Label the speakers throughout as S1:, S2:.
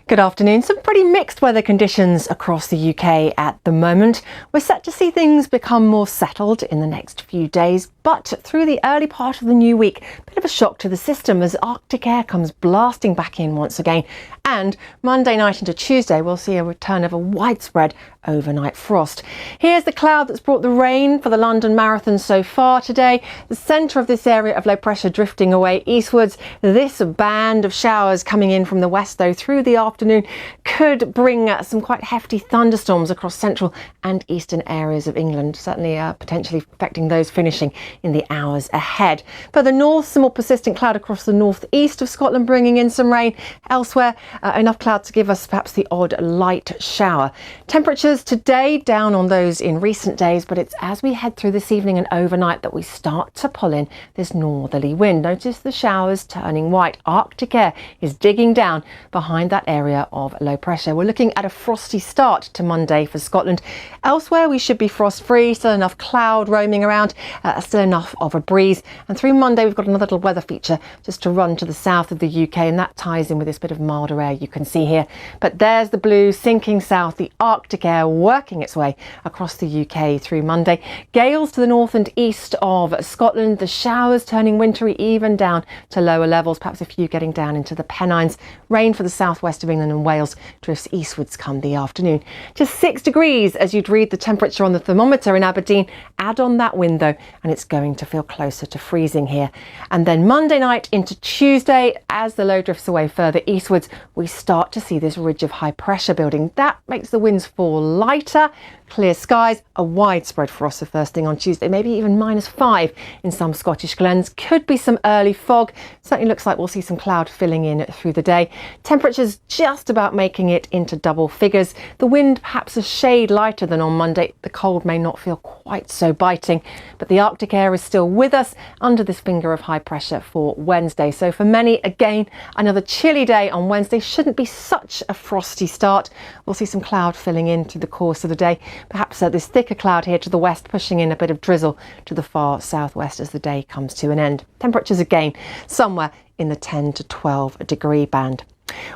S1: Good afternoon. Some pretty mixed weather conditions across the UK at the moment. We're set to see things become more settled in the next few days, but through the early part of the new week, a bit of a shock to the system as Arctic air comes blasting back in once again. And Monday night into Tuesday, we'll see a return of a widespread overnight frost. Here's the cloud that's brought the rain for the London Marathon so far today. The centre of this area of low pressure drifting away eastwards. This band of showers coming in from the west, though, through the afternoon could bring some quite hefty thunderstorms across central and eastern areas of England, certainly potentially affecting those finishing in the hours ahead. Further north, some more persistent cloud across the northeast of Scotland, bringing in some rain. Elsewhere, enough cloud to give us perhaps the odd light shower. Temperatures today down on those in recent days, but it's as we head through this evening and overnight that we start to pull in this northerly wind. Notice the showers turning white. Arctic air is digging down behind that area of low pressure. We're looking at a frosty start to Monday for Scotland. Elsewhere, we should be frost-free, still enough cloud roaming around, still enough of a breeze. And through Monday, we've got another little weather feature just to run to the south of the UK, and that ties in with this bit of milder air you can see here. But there's the blue sinking south, the Arctic air working its way across the UK through Monday. Gales to the north and east of Scotland, the showers turning wintry even down to lower levels, perhaps a few getting down into the Pennines. Rain for the southwest of England and Wales drifts eastwards come the afternoon. Just 6 degrees as you'd read the temperature on the thermometer in Aberdeen. Add on that wind though, and it's going to feel closer to freezing here. And then Monday night into Tuesday, as the low drifts away further eastwards, we start to see this ridge of high pressure building. That makes the winds fall lighter. Clear skies, a widespread frost the first thing on Tuesday, maybe even -5 in some Scottish glens. Could be some early fog. Certainly looks like we'll see some cloud filling in through the day. Temperatures just about making it into double figures. The wind perhaps a shade lighter than on Monday. The cold may not feel quite so biting, but the Arctic air is still with us under this finger of high pressure for Wednesday. So for many, again, another chilly day on Wednesday. Shouldn't be such a frosty start. We'll see some cloud filling in through the course of the day. Perhaps this thicker cloud here to the west, pushing in a bit of drizzle to the far southwest as the day comes to an end. Temperatures again somewhere in the 10 to 12 degree band.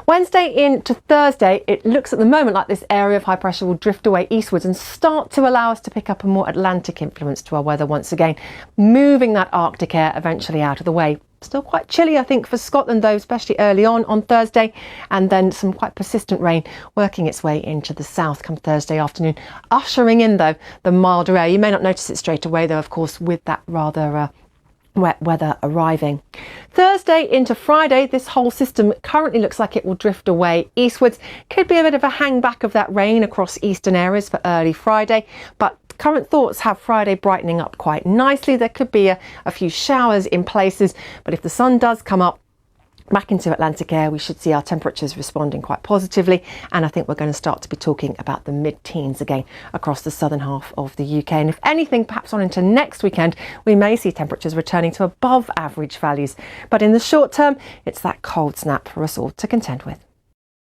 S1: Wednesday into Thursday, it looks at the moment like this area of high pressure will drift away eastwards and start to allow us to pick up a more Atlantic influence to our weather once again, moving that Arctic air eventually out of the way. Still quite chilly, I think, for Scotland, though, especially early on Thursday, and then some quite persistent rain working its way into the south come Thursday afternoon, ushering in, though, the milder air. You may not notice it straight away, though, of course, with that rather wet weather arriving. Thursday into Friday, this whole system currently looks like it will drift away eastwards. Could be a bit of a hang back of that rain across eastern areas for early Friday, but current thoughts have Friday brightening up quite nicely. There could be a few showers in places, but if the sun does come up back into Atlantic air, we should see our temperatures responding quite positively, and I think we're going to start to be talking about the mid-teens again across the southern half of the UK. And if anything, perhaps on into next weekend, we may see temperatures returning to above average values. But in the short term, it's that cold snap for us all to contend with.